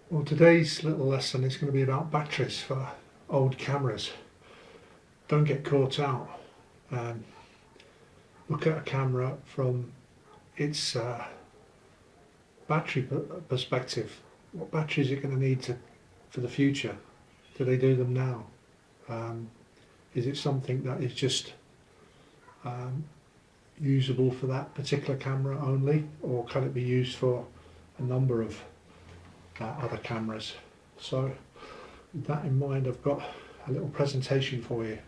Well, today's little lesson is going to be about batteries for old cameras. Don't get caught out. Um, Look at a camera from its battery perspective. What battery is it going to need for the future? Do they do them now? Um, is it something that is just um, usable for that particular camera only, or can it be used for a number of other cameras? So with that in mind, I've got a little presentation for you.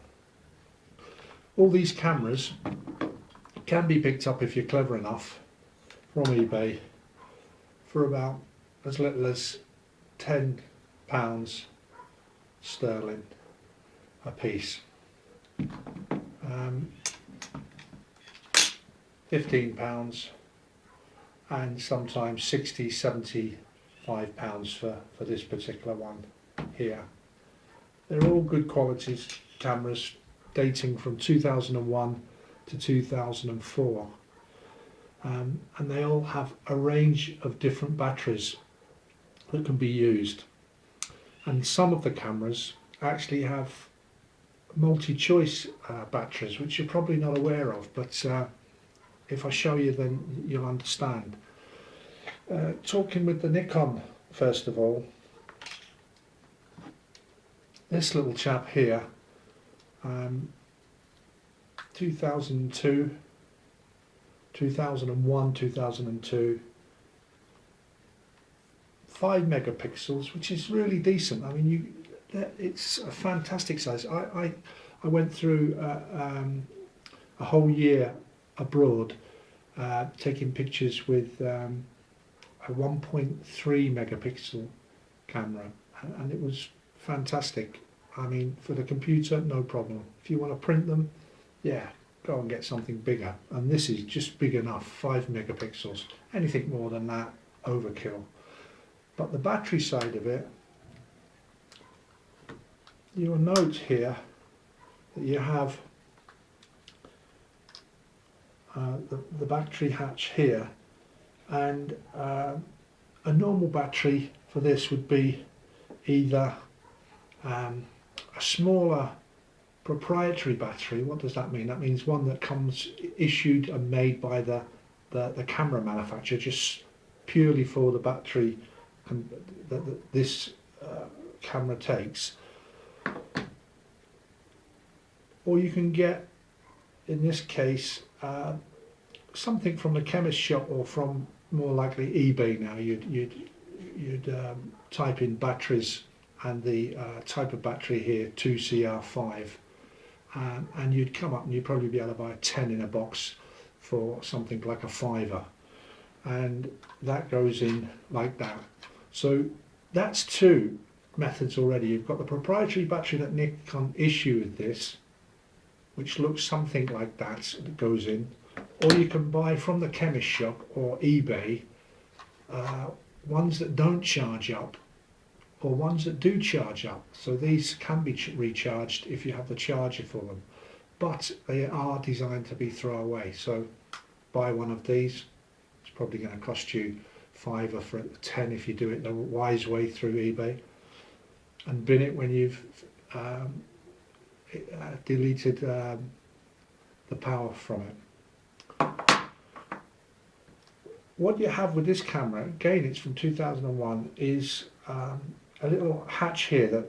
All these cameras can be picked up, if you're clever enough, from eBay for about as little as £10 sterling a piece. £15 and sometimes £60, £75 for this particular one here. They're all good qualities cameras dating from 2001 to 2004, and they all have a range of different batteries that can be used, and some of the cameras actually have multi-choice batteries, which you're probably not aware of, but if I show you then you'll understand. Talking with the Nikon first of all, this little chap here, 2002, 2001, 2002, 5 megapixels, which is really decent. I mean, it's a fantastic size. I went through a whole year abroad taking pictures with a 1.3 megapixel camera, and it was fantastic. I mean, for the computer, no problem. If you want to print them, yeah, go and get something bigger. And this is just big enough, 5 megapixels. Anything more than that, overkill. But the battery side of it, you'll note here that you have the battery hatch here, and a normal battery for this would be either a smaller proprietary battery. What does that mean? That means one that comes issued and made by the camera manufacturer, just purely for the battery that this camera takes. Or you can get, in this case, something from the chemist shop, or from more likely eBay now. You'd type in batteries and the type of battery here, 2CR5, and you'd come up and you'd probably be able to buy 10 in a box for something like a £5, and that goes in like that. So that's two methods already. You've got the proprietary battery that Nikon issue with this, which looks something like that goes in, or you can buy from the chemist shop or eBay ones that don't charge up, or ones that do charge up. So these can be recharged if you have the charger for them, but they are designed to be throwaway. So buy one of these. It's probably going to cost you £5 for 10 if you do it the wise way through eBay, and bin it when you've deleted the power from it. What you have with this camera, again it's from 2001, is a little hatch here that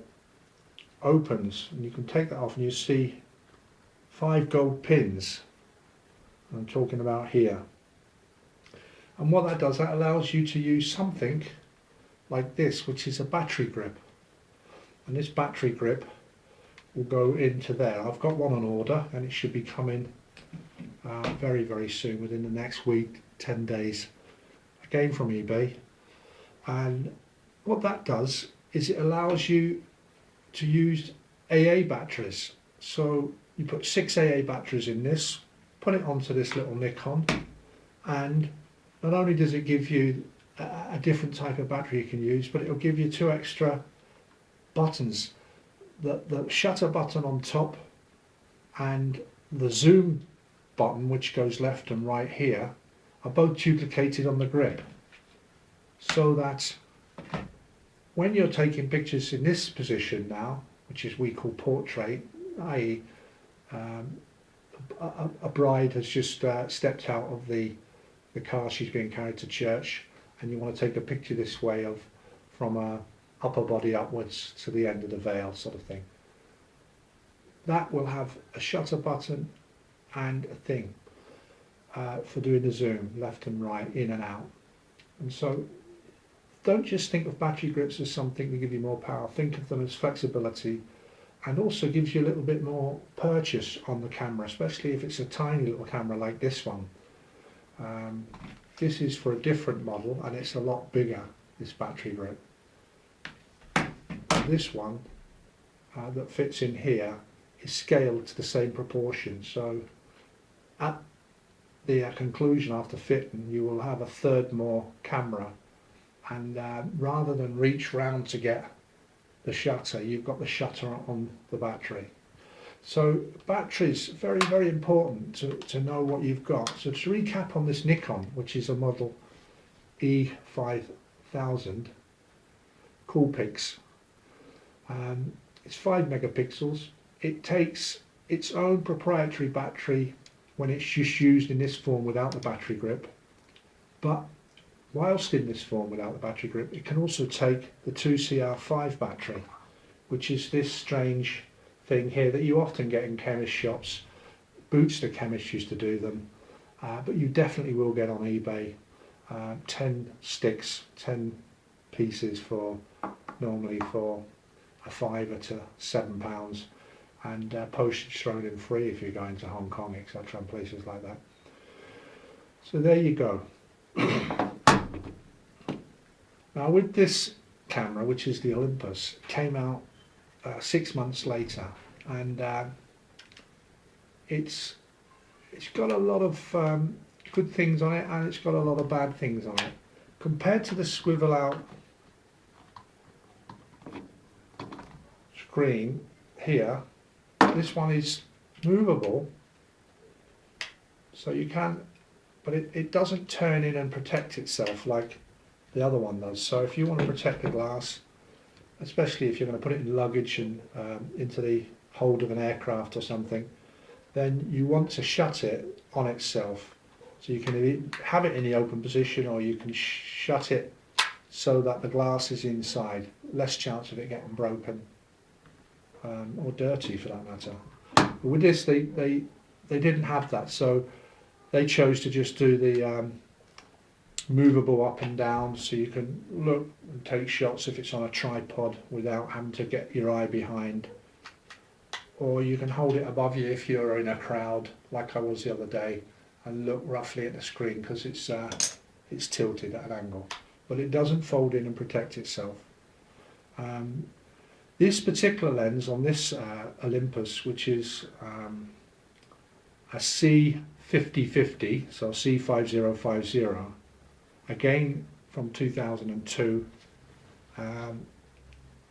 opens, and you can take that off and you see 5 gold pins I'm talking about here. And what that does, that allows you to use something like this, which is a battery grip. And this battery grip will go into there. I've got one on order, and it should be coming very, very soon, within the next week, 10 days, again from eBay. And what that does is it allows you to use AA batteries. So you put 6 AA batteries in this, put it onto this little Nikon, and not only does it give you a different type of battery you can use, but it'll give you 2 extra buttons. The shutter button on top and the zoom button, which goes left and right here, are both duplicated on the grip, so that when you're taking pictures in this position now, which is we call portrait, i.e. Um, a bride has just stepped out of the car she's being carried to church, and you want to take a picture this way of from a upper body upwards to the end of the veil sort of thing. That will have a shutter button and a thing for doing the zoom, left and right, in and out. And so don't just think of battery grips as something to give you more power, think of them as flexibility, and also gives you a little bit more purchase on the camera, especially if it's a tiny little camera like this one. This is for a different model and it's a lot bigger, this battery grip. This one that fits in here is scaled to the same proportion, so at the conclusion after fitting you will have a third more camera, and rather than reach round to get the shutter, you've got the shutter on the battery. So batteries, very, very important to know what you've got. So to recap on this Nikon, which is a model E5000 Coolpix, it's 5 megapixels. It takes its own proprietary battery when it's just used in this form without the battery grip, but whilst in this form without the battery grip, it can also take the 2CR5 battery, which is this strange thing here that you often get in chemist shops. Boots the chemists used to do them, but you definitely will get on eBay 10 sticks, 10 pieces for normally for a £5 to £7, and postage thrown in free if you're going to Hong Kong, etc., and places like that. So there you go. Now with this camera, which is the Olympus, came out 6 months later, and it's got a lot of good things on it, and it's got a lot of bad things on it. Compared to the swivel out screen here, this one is movable, so you can, but it doesn't turn in and protect itself like the other one does. So if you want to protect the glass, especially if you're going to put it in luggage and into the hold of an aircraft or something, then you want to shut it on itself. So you can have it in the open position, or you can shut it so that the glass is inside. Less chance of it getting broken or dirty for that matter. But with this, they didn't have that, so they chose to just do the movable up and down, so you can look and take shots if it's on a tripod without having to get your eye behind, or you can hold it above you if you're in a crowd like I was the other day and look roughly at the screen because it's tilted at an angle, but it doesn't fold in and protect itself. This particular lens on this Olympus, which is a C5050, so C5050, again from 2002,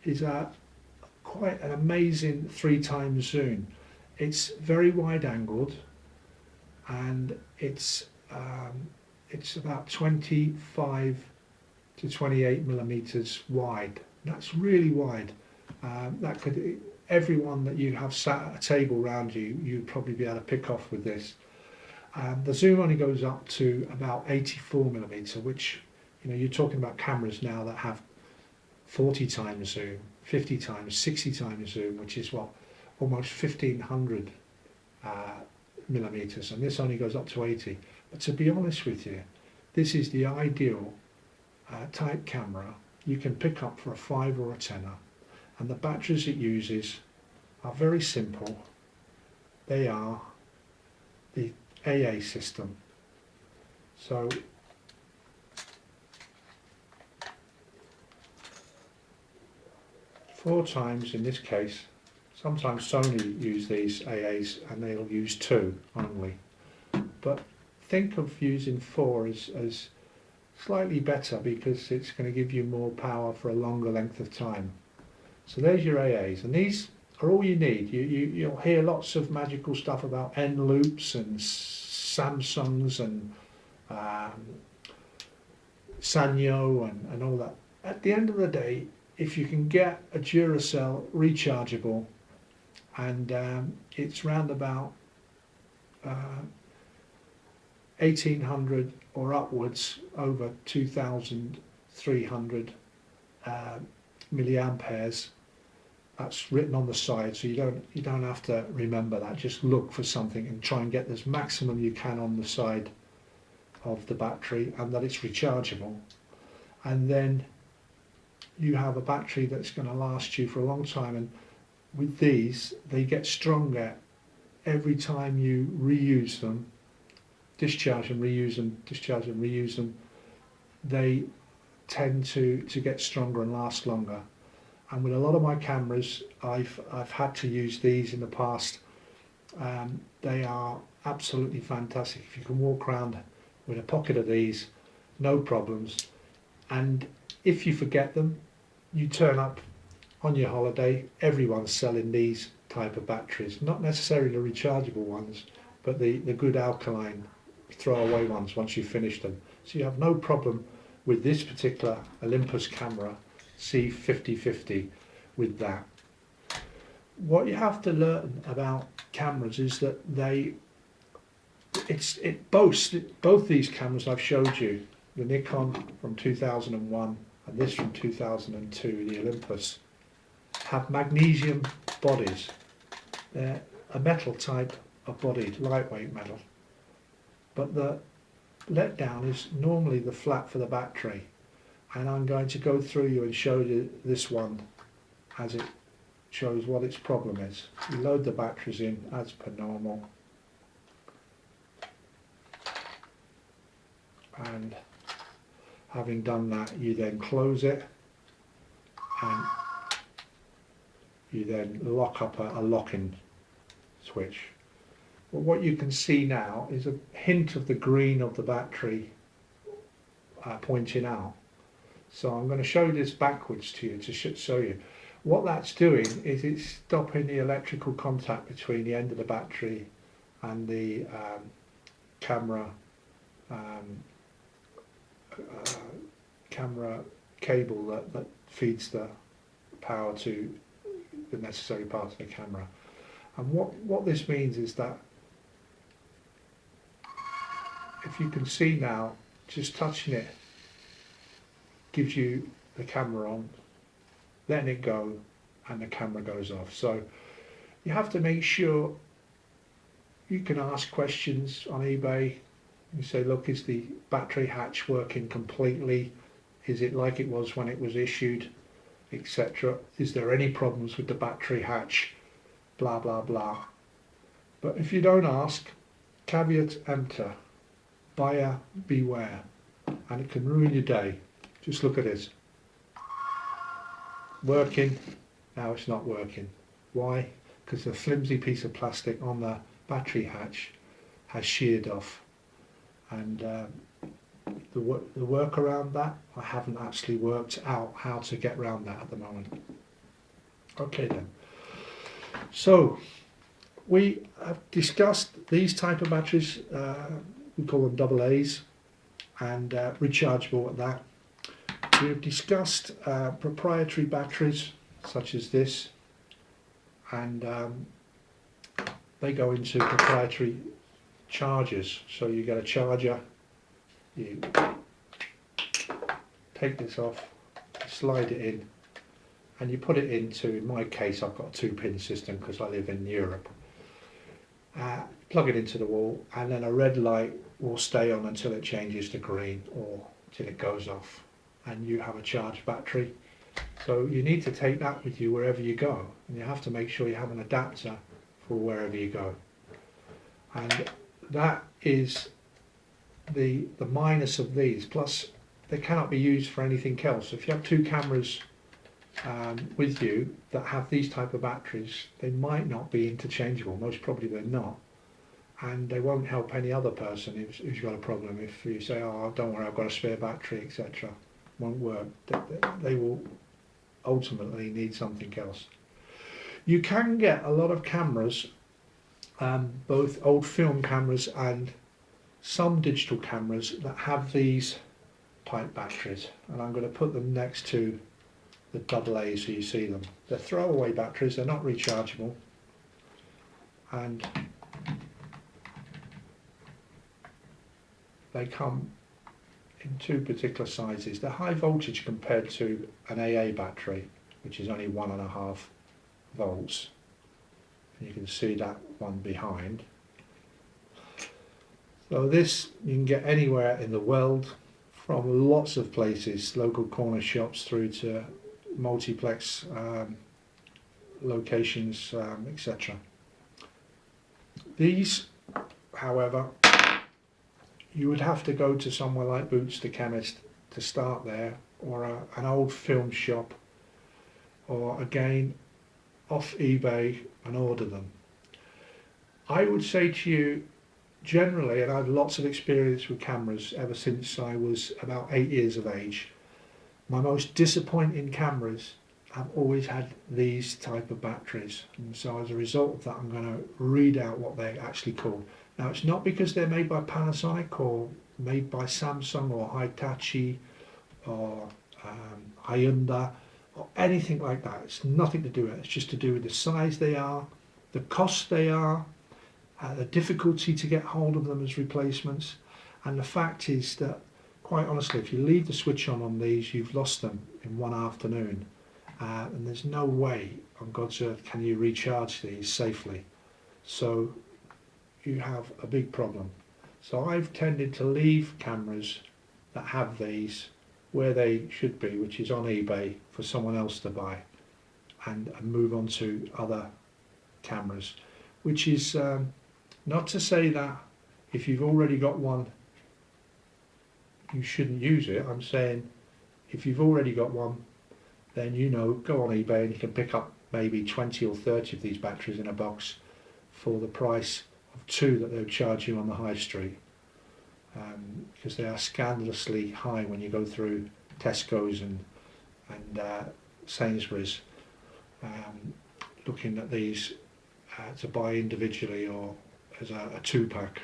is quite an amazing 3x zoom. It's very wide angled, and it's about 25 to 28 millimeters wide. That's really wide. That could, everyone that you have sat at a table around you, you'd probably be able to pick off with this. The zoom only goes up to about 84 millimeter, which, you know, you're talking about cameras now that have 40 times zoom, 50 times, 60 times zoom, which is what, almost 1500 millimeters, and this only goes up to 80. But to be honest with you, this is the ideal type camera you can pick up for a 5 or a tenner, and the batteries it uses are very simple. They are the AA system. So four times in this case. Sometimes Sony use these AAs and they'll use 2 only, but think of using 4 as slightly better because it's going to give you more power for a longer length of time. So there's your AAs, and these are all you need. You'll hear lots of magical stuff about N loops and Samsungs and Sanyo and all that. At the end of the day, if you can get a Duracell rechargeable, and it's round about 1800 or upwards, over 2300 milliamperes. That's written on the side, so you don't have to remember that. Just look for something and try and get as maximum you can on the side of the battery, and that it's rechargeable. And then you have a battery that's going to last you for a long time. And with these, they get stronger every time you reuse them, discharge them, reuse them, discharge them, reuse them. They tend to get stronger and last longer. And with a lot of my cameras, I've had to use these in the past. They are absolutely fantastic. If you can walk around with a pocket of these, no problems. And if you forget them, you turn up on your holiday, everyone's selling these type of batteries, not necessarily the rechargeable ones, but the good alkaline throwaway ones once you've finished them. So you have no problem with this particular Olympus camera C5050 with that. What you have to learn about cameras is that it boasts, both these cameras I've showed you, the Nikon from 2001 and this from 2002, the Olympus, have magnesium bodies. They're a metal type of body, lightweight metal. But the letdown is normally the flat for the battery. And I'm going to go through you and show you this one as it shows what its problem is. You load the batteries in as per normal. And having done that, you then close it and you then lock up a locking switch. But what you can see now is a hint of the green of the battery pointing out. So I'm going to show this backwards to you to show you. What that's doing is it's stopping the electrical contact between the end of the battery and the camera cable that feeds the power to the necessary parts of the camera. And what this means is that if you can see now, just touching it gives you the camera on, letting it go, and the camera goes off. So you have to make sure you can ask questions on eBay. You say, look, is the battery hatch working completely? Is it like it was when it was issued, etc.? Is there any problems with the battery hatch? Blah, blah, blah. But if you don't ask, caveat emptor, buyer beware, and it can ruin your day. Just look at this. Working, now it's not working. Why? Because the flimsy piece of plastic on the battery hatch has sheared off. And the work around that, I haven't actually worked out how to get around that at the moment. Okay then. So we have discussed these type of batteries, we call them AA's, and rechargeable at that. We've discussed proprietary batteries such as this, and they go into proprietary chargers. So you get a charger, you take this off, slide it in, and you put it into, in my case I've got a 2-pin system because I live in Europe. Plug it into the wall, and then a red light will stay on until it changes to green or till it goes off, and you have a charged battery. So you need to take that with you wherever you go, and you have to make sure you have an adapter for wherever you go. And that is the minus of these. Plus they cannot be used for anything else. If you have 2 cameras with you that have these type of batteries, they might not be interchangeable. Most probably they're not, and they won't help any other person who's got a problem. If you say, oh, don't worry, I've got a spare battery, etc., won't work. They will ultimately need something else. You can get a lot of cameras, both old film cameras and some digital cameras, that have these type batteries, and I'm going to put them next to the AA, so you see them. They're throwaway batteries, they're not rechargeable, and they come in two particular sizes. They're high voltage compared to an AA battery, which is only 1.5 volts. And you can see that one behind. So this you can get anywhere in the world, from lots of places, local corner shops through to multiplex locations, etc. These, however, you would have to go to somewhere like Boots the Chemist to start there, or an old film shop, or again off eBay and order them. I would say to you, generally, and I have lots of experience with cameras ever since I was about 8 years of age, my most disappointing cameras have always had these type of batteries, and so as a result of that I'm going to read out what they're actually called. Now, it's not because they're made by Panasonic or made by Samsung or Hitachi or Hyundai or anything like that. It's nothing to do with it. It's just to do with the size they are, the cost they are, the difficulty to get hold of them as replacements, and the fact is that, quite honestly, if you leave the switch on these, you've lost them in one afternoon, and there's no way on God's earth can you recharge these safely. So you have a big problem. So I've tended to leave cameras that have these where they should be, which is on eBay for someone else to buy, and move on to other cameras, which is not to say that if you've already got one you shouldn't use it. I'm saying if you've already got one, then go on eBay and you can pick up maybe 20 or 30 of these batteries in a box for the price of 2 that they'll charge you on the high street, because they are scandalously high when you go through Tesco's and Sainsbury's looking at these to buy individually or as a 2-pack.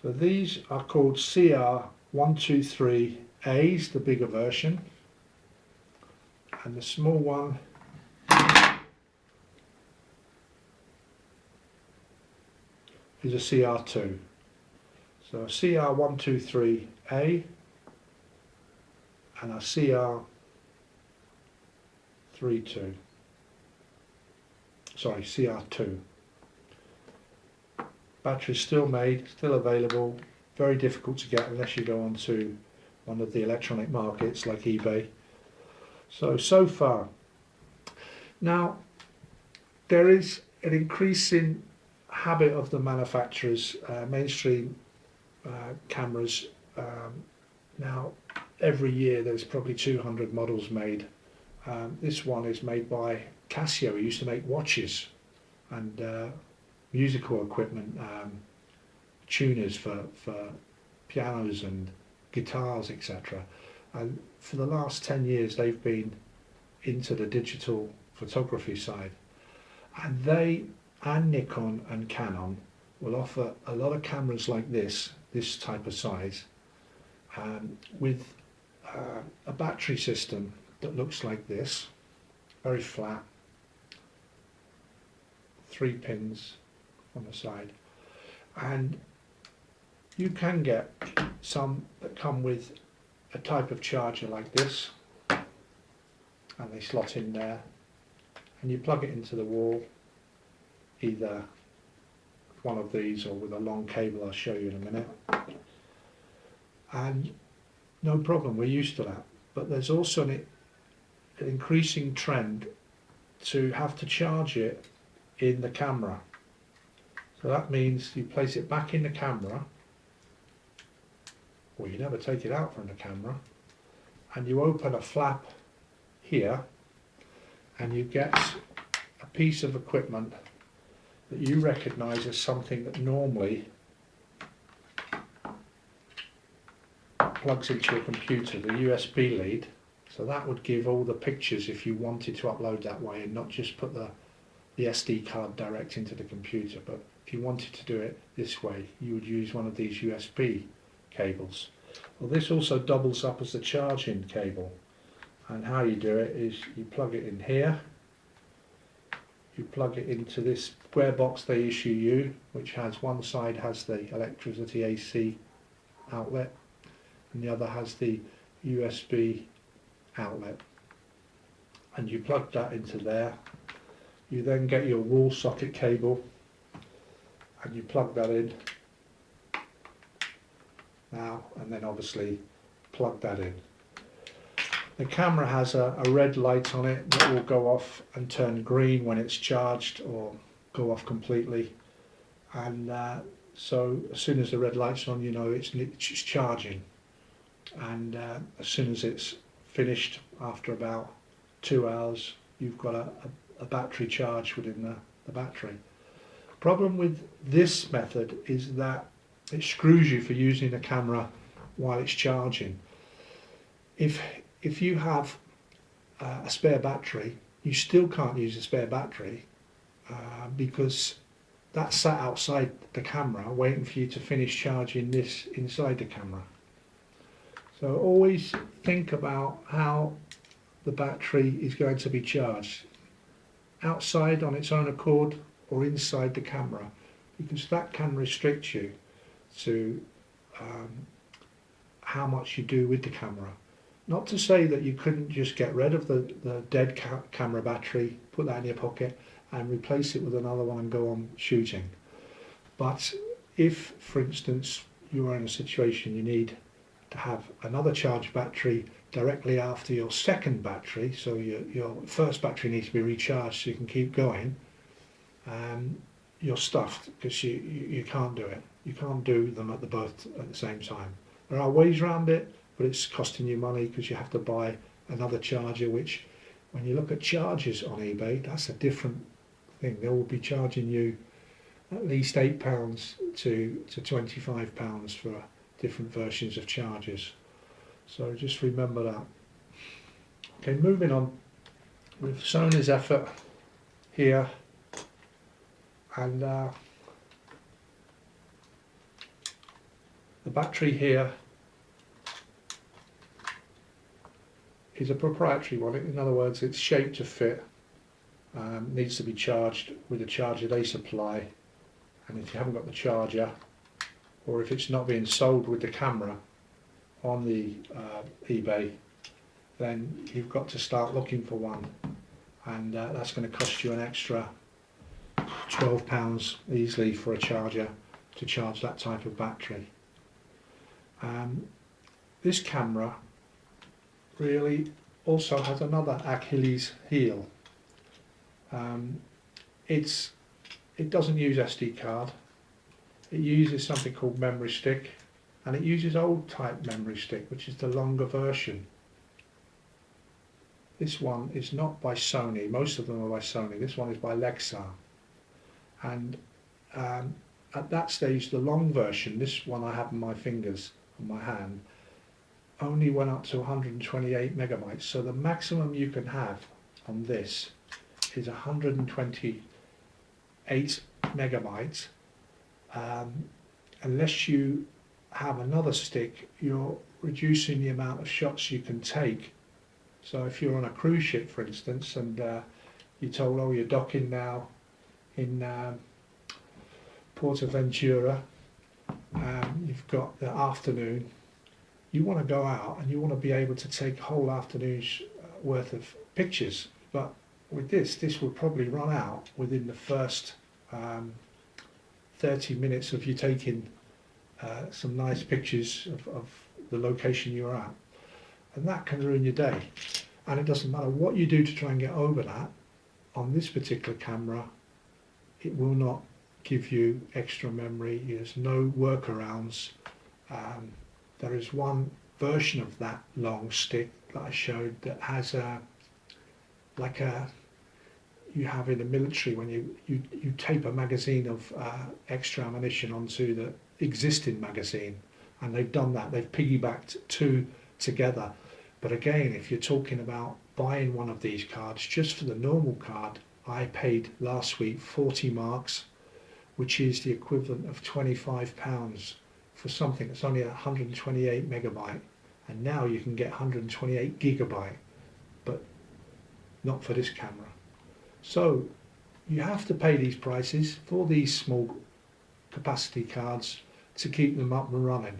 So these are called CR123As, the bigger version, and the small one is a CR2. So a CR123A and a CR32. Sorry, CR2. Batteries still made, still available, very difficult to get unless you go onto one of the electronic markets like eBay. So far. Now, there is an increasing habit of the manufacturers, mainstream cameras. Now, every year there's probably 200 models made. This one is made by Casio, who used to make watches and musical equipment, tuners for pianos and guitars, etc. And for the last 10 years they've been into the digital photography side, and they and Nikon and Canon will offer a lot of cameras like this type of size, with a battery system that looks like this, very flat, 3 pins on the side, and you can get some that come with a type of charger like this, and they slot in there and you plug it into the wall, either one of these or with a long cable I'll show you in a minute, and no problem, we're used to that. But there's also an increasing trend to have to charge it in the camera. So that means you place it back in the camera, or you never take it out from the camera, and you open a flap here and you get a piece of equipment that you recognise as something that normally plugs into your computer, the USB lead. So that would give all the pictures if you wanted to upload that way and not just put the SD card direct into the computer. But if you wanted to do it this way, you would use one of these USB cables. Well, this also doubles up as the charging cable, and how you do it is you plug it in here, you plug it into this square box they issue you, which has one side has the electricity AC outlet and the other has the USB outlet, and you plug that into there. You then get your wall socket cable and you plug that in now, and then obviously plug that in. The camera has a red light on it that will go off and turn green when it's charged, or go off completely, and so as soon as the red light's on, you know it's charging, and as soon as it's finished, after about 2 hours, you've got a battery charge within the battery. Problem with this method is that it screws you for using the camera while it's charging. If you have a spare battery, you still can't use a spare battery because that's sat outside the camera waiting for you to finish charging this inside the camera. So always think about how the battery is going to be charged, outside on its own accord or inside the camera, because that can restrict you to how much you do with the camera. Not to say that you couldn't just get rid of the dead camera battery, put that in your pocket and replace it with another one and go on shooting. But if, for instance, you are in a situation you need to have another charged battery directly after your second battery, so your first battery needs to be recharged so you can keep going, you're stuffed because you can't do it. You can't do them at both at the same time. There are ways around it, but it's costing you money because you have to buy another charger, which when you look at chargers on eBay, that's a different thing. They will be charging you at least £8 to £25 for different versions of chargers. So just remember that. Okay, moving on with Sony's effort here, and the battery here is a proprietary one. In other words, it's shaped to fit, needs to be charged with the charger they supply, and if you haven't got the charger, or if it's not being sold with the camera on the eBay, then you've got to start looking for one, and that's going to cost you an extra £12 easily for a charger to charge that type of battery. This camera really also has another Achilles heel. It doesn't use SD card. It uses something called memory stick, and it uses old type memory stick, which is the longer version. This one is not by Sony. Most of them are by Sony. This one is by Lexar, and at that stage the long version, this one I have in my fingers on my hand, only went up to 128 megabytes. So the maximum you can have on this is 128 megabytes. Unless you have another stick, you're reducing the amount of shots you can take. So if you're on a cruise ship, for instance, and you're told, oh, you're docking now in Portaventura, you've got the afternoon, you want to go out and you want to be able to take a whole afternoon's worth of pictures. But with this will probably run out within the first 30 minutes of you taking some nice pictures of the location you're at, and that can ruin your day. And it doesn't matter what you do to try and get over that. On this particular camera, it will not give you extra memory. There's no workarounds. There is one version of that long stick that I showed that has like you have in the military when you tape a magazine of extra ammunition onto the existing magazine, and they've done that. They've piggybacked two together. But again, if you're talking about buying one of these cards, just for the normal card, I paid last week 40 marks, which is the equivalent of £25 for something that's only 128 megabyte, and now you can get 128 gigabyte, but not for this camera. So you have to pay these prices for these small capacity cards to keep them up and running.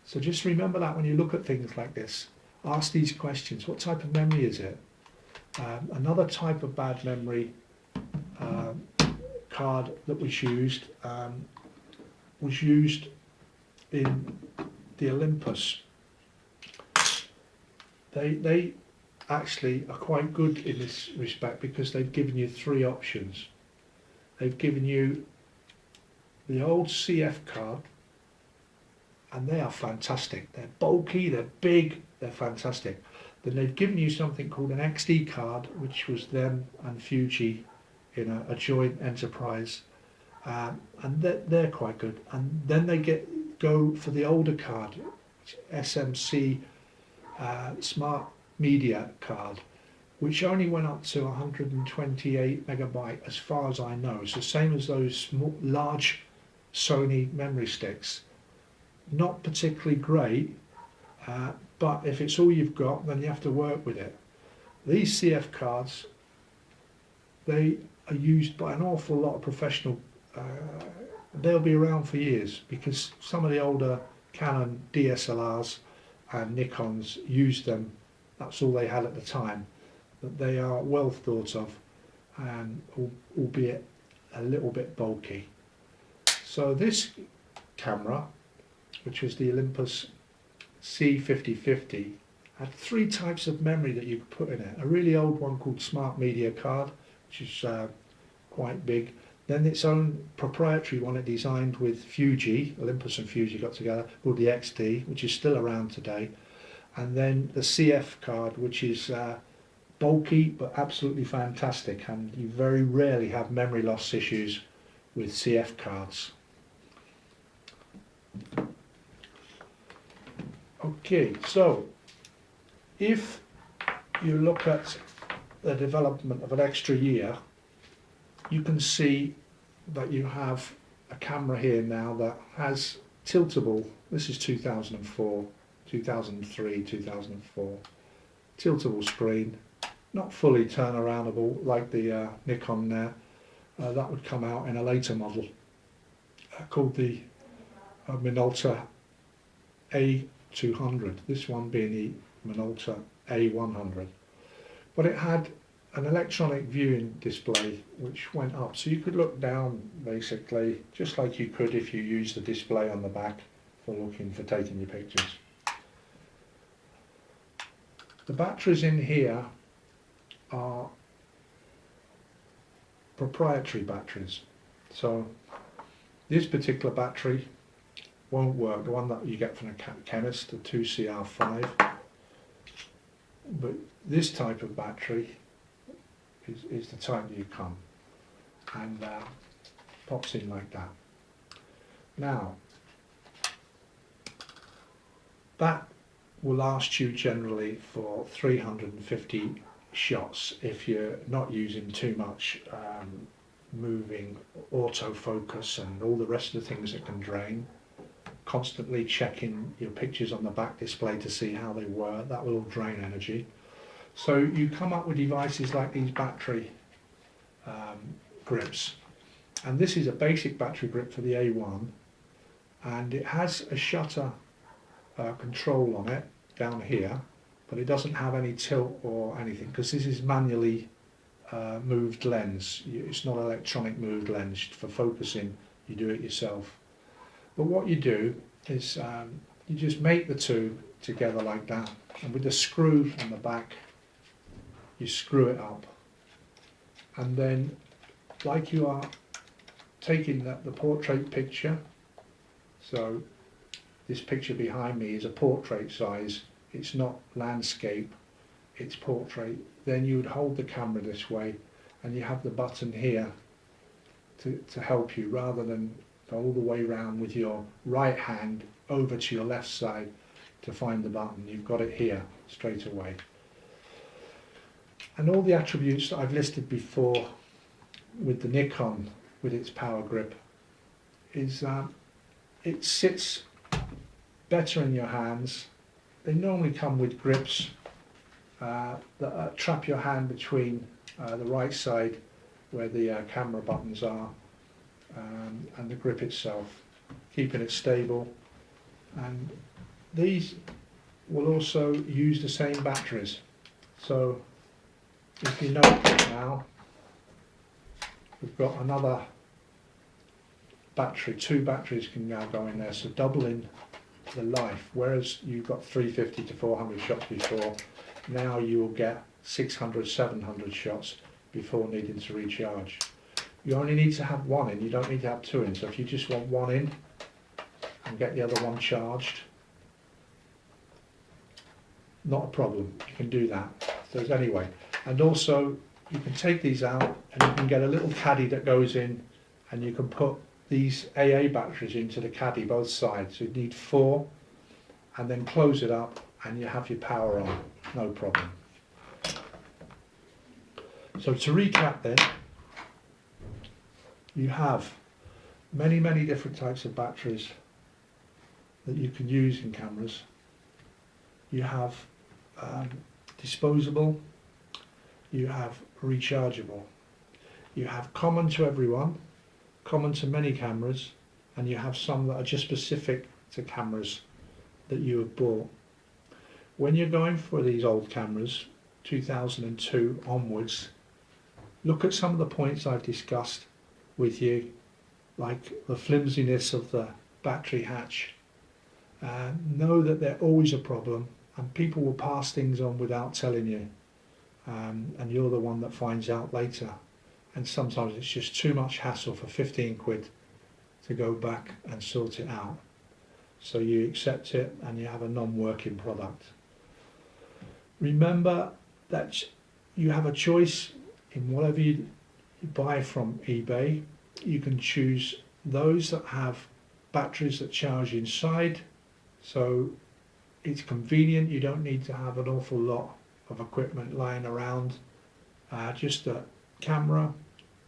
So just remember that when you look at things like this. Ask these questions. What type of memory is it? Another type of bad memory card that was used in the Olympus. They actually are quite good in this respect because they've given you three options. They've given you the old CF card, and they are fantastic. They're bulky, they're big, they're fantastic. Then they've given you something called an XD card, which was them and Fuji in a joint enterprise, and they're quite good. And then they go for the older card, SMC Smart Media card, which only went up to 128 megabyte as far as I know. It's the same as those small, large Sony memory sticks. Not particularly great, but if it's all you've got, then you have to work with it. These CF cards, they are used by an awful lot of professional. They'll be around for years because some of the older Canon DSLRs and Nikons used them. That's all they had at the time. But they are well thought of, and albeit a little bit bulky. So this camera, which was the Olympus C5050, had three types of memory that you could put in it. A really old one called Smart Media card, which is quite big. Then its own proprietary one it designed with Fuji, Olympus and Fuji got together, called the XD, which is still around today. And then the CF card, which is bulky but absolutely fantastic, and you very rarely have memory loss issues with CF cards. Okay, so if you look at the development of an extra year, you can see that you have a camera here now that has tiltable. This is 2004, 2003, 2004. Tiltable screen, not fully turnaroundable like the Nikon there. That would come out in a later model called the Minolta A200, this one being the Minolta A100. But it had an electronic viewing display which went up, so you could look down basically just like you could if you used the display on the back for taking your pictures. The batteries in here are proprietary batteries, so this particular battery won't work, the one that you get from a chemist, the 2CR5, but this type of battery is the type that you come, and pops in like that. Now, that will last you generally for 350 shots if you're not using too much moving autofocus and all the rest of the things that can drain. Constantly checking your pictures on the back display to see how they were, that will all drain energy. So you come up with devices like these battery grips, and this is a basic battery grip for the A1, and it has a shutter control on it down here, but it doesn't have any tilt or anything because this is manually moved lens. It's not electronic moved lens. For focusing, you do it yourself. But what you do is you just make the two together like that, and with the screw on the back you screw it up, and then like you are taking the portrait picture, so this picture behind me is a portrait size, it's not landscape, it's portrait, then you would hold the camera this way and you have the button here to help you, rather than go all the way around with your right hand over to your left side to find the button. You've got it here straight away. And all the attributes that I've listed before with the Nikon with its power grip is it sits better in your hands. They normally come with grips that trap your hand between the right side where the camera buttons are and the grip itself, keeping it stable. And these will also use the same batteries. So if you note now, we've got another battery, 2 batteries can now go in there, so doubling the life. Whereas you got 350 to 400 shots before, now you will get 600, 700 shots before needing to recharge. You only need to have 1 in, you don't need to have 2 in. So if you just want 1 in and get the other one charged, not a problem, you can do that. So anyway, and also you can take these out and you can get a little caddy that goes in, and you can put these AA batteries into the caddy both sides. So you need 4, and then close it up and you have your power on, no problem. So to recap then, you have many different types of batteries that you can use in cameras. You have disposable, you have rechargeable, you have common to everyone, common to many cameras, and you have some that are just specific to cameras that you have bought. When you're going for these old cameras, 2002 onwards, look at some of the points I've discussed with you, like the flimsiness of the battery hatch. Know that they're always a problem, and people will pass things on without telling you, and you're the one that finds out later. And sometimes it's just too much hassle for 15 quid to go back and sort it out. So you accept it and you have a non-working product. Remember that you have a choice in whatever you buy from eBay. You can choose those that have batteries that charge inside, so it's convenient. You don't need to have an awful lot of equipment lying around, just a camera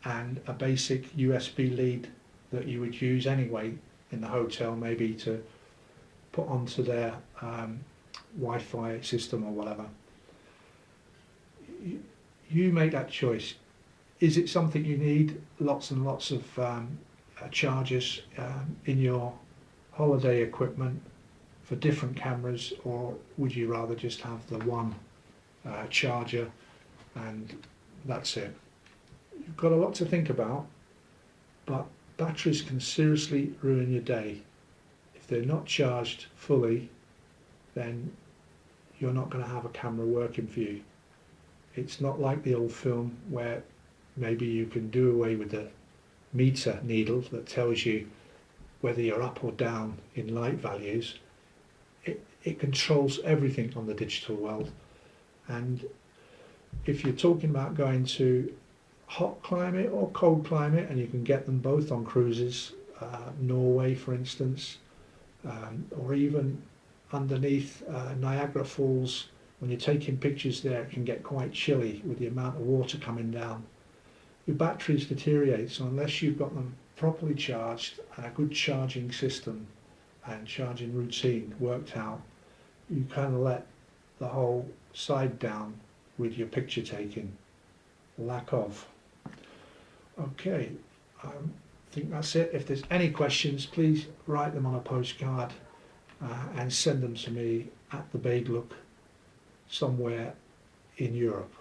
and a basic USB lead that you would use anyway in the hotel, maybe to put onto their Wi-Fi system or whatever. You make that choice. Is it something you need? Lots and lots of chargers in your holiday equipment for different cameras, or would you rather just have the one charger and that's it? You've got a lot to think about, but batteries can seriously ruin your day. If they're not charged fully, then you're not going to have a camera working for you. It's not like the old film where maybe you can do away with the meter needle that tells you whether you're up or down in light values. It controls everything on the digital world. And if you're talking about going to hot climate or cold climate, and you can get them both on cruises, Norway for instance, or even underneath Niagara Falls, when you're taking pictures there, it can get quite chilly with the amount of water coming down. Your batteries deteriorate, so unless you've got them properly charged and a good charging system and charging routine worked out, you kind of let the whole side down with your picture taking. Lack of. Okay, I think that's it. If there's any questions, please write them on a postcard and send them to me at the Babe Look somewhere in Europe.